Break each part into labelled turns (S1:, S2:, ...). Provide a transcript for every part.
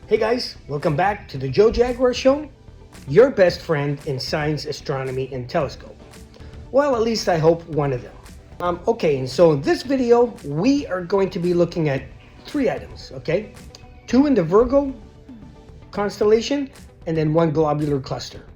S1: Hey guys, welcome back to the Joe Jaguar Show, your best friend in science, astronomy, and telescope. Well, at least I hope one of them. Okay, and so in this video, we are going to be looking at three items, okay? Two in the Virgo constellation, and then one globular cluster.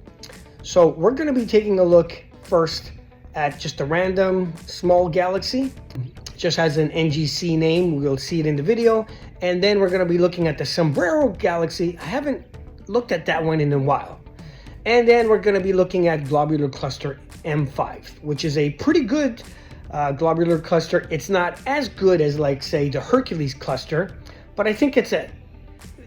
S1: So we're going to be taking a look first at just a random small galaxy. It just has an NGC name, we'll see it in the video. And then we're going to be looking at the Sombrero galaxy. I haven't looked at that one in a while. And then we're going to be looking at globular cluster M5, which is a pretty good globular cluster. It's not as good as, like, say, the Hercules cluster, but I think it's a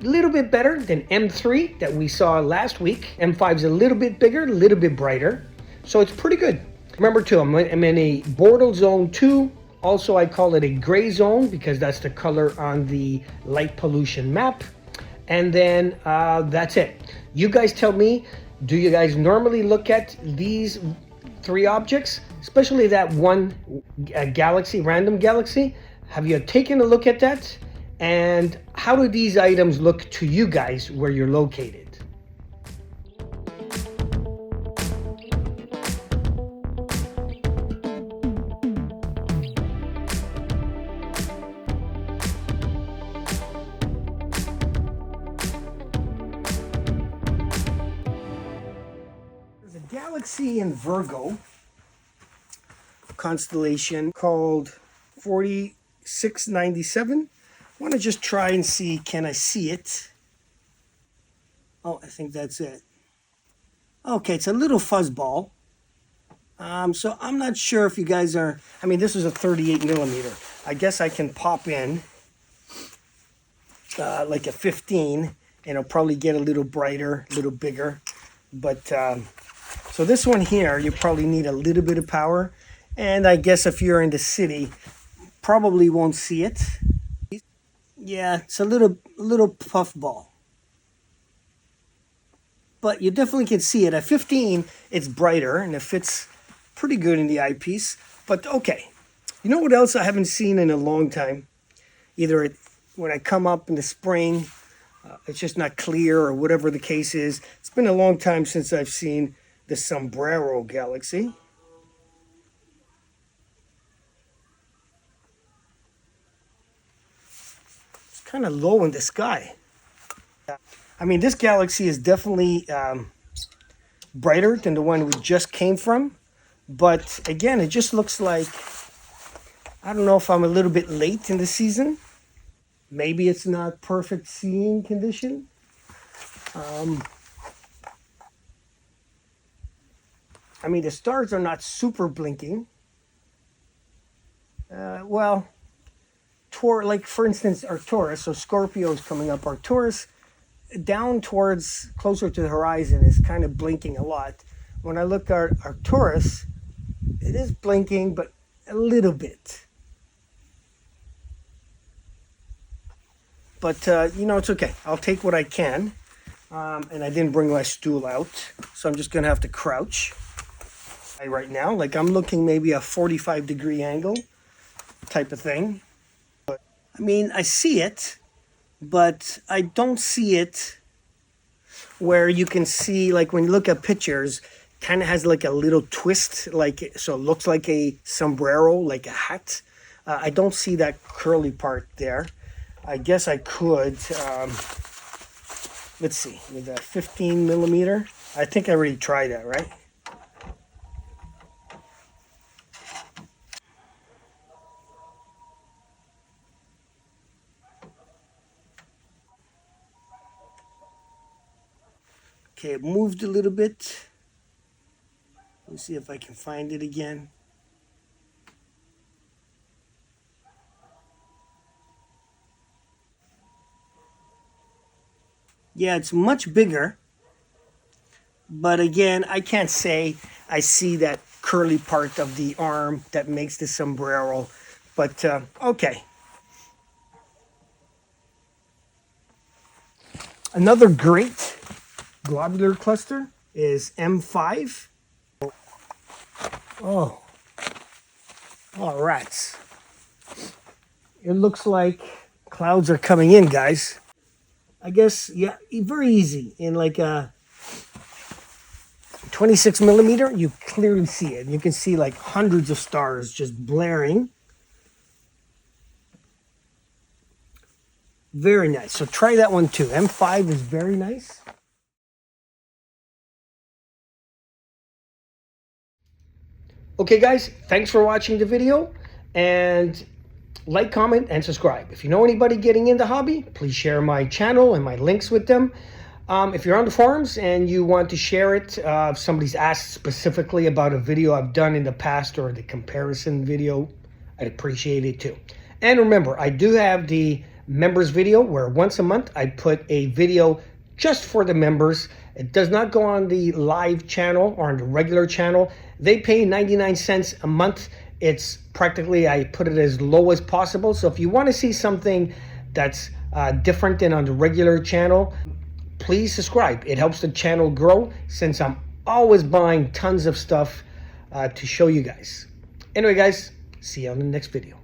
S1: little bit better than M3 that we saw last week. M5 is a little bit bigger, a little bit brighter, so it's pretty good. Remember too, I'm in a Bortle zone 2. Also, I call it a gray zone because that's the color on the light pollution map. And then that's it. You guys tell me, do you guys normally look at these three objects, especially that one galaxy, random galaxy? Have you taken a look at that? And how do these items look to you guys where you're located? There's a galaxy in Virgo constellation called 4697. I want to just try and see, can I see it? Oh, I think that's it. Okay, it's a little fuzzball. So I'm not sure if you guys are, I mean, this is a 38 millimeter. I guess I can pop in like a 15 and it'll probably get a little brighter, a little bigger. But so this one here, you probably need a little bit of power. And I guess if you're in the city, probably won't see it. Yeah, it's a little puffball. But you definitely can see it. At 15, it's brighter and it fits pretty good in the eyepiece. But okay, you know what else I haven't seen in a long time? Either when I come up in the spring, it's just not clear or whatever the case is. It's been a long time since I've seen the Sombrero galaxy. It's kind of low in the sky. I mean, this galaxy is definitely brighter than the one we just came from. But again, it just looks like, I don't know if I'm a little bit late in the season. Maybe it's not perfect seeing condition. I mean, the stars are not super blinking. Well, like for instance, Arcturus, so Scorpio is coming up. Arcturus, down towards closer to the horizon, is kind of blinking a lot. When I look at Arcturus, it is blinking, but a little bit. But, it's okay. I'll take what I can. And I didn't bring my stool out, so I'm just going to have to crouch right now. Like I'm looking maybe a 45-degree angle type of thing. But, I mean, I see it, but I don't see it where you can see, like when you look at pictures, kind of has like a little twist, like so it looks like a sombrero, like a hat. I don't see that curly part there. I guess I could, let's see, with a 15 millimeter. I think I already tried that, right? Okay, it moved a little bit. Let's see if I can find it again. Yeah, it's much bigger. But again, I can't say I see that curly part of the arm that makes the sombrero. But, okay. Another great globular cluster is M5. Oh, rats. It looks like clouds are coming in, guys. I guess, yeah, very easy. In like a 26 millimeter, you clearly see it. You can see like hundreds of stars just blaring. Very nice. So try that one too. M5 is very nice. Okay guys, thanks for watching the video, and like, comment, and subscribe. If you know anybody getting into hobby, please share my channel and my links with them. If you're on the forums and you want to share it, if somebody's asked specifically about a video I've done in the past or the comparison video, I'd appreciate it too. And remember, I do have the members video where once a month I put a video just for the members. It does not go on the live channel or on the regular channel. They pay 99 cents a month. It's practically, I put it as low as possible. So if you want to see something that's different than on the regular channel, please subscribe. It helps the channel grow since I'm always buying tons of stuff to show you guys. Anyway guys, see you on the next video.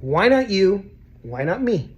S1: Why not you? Why not me?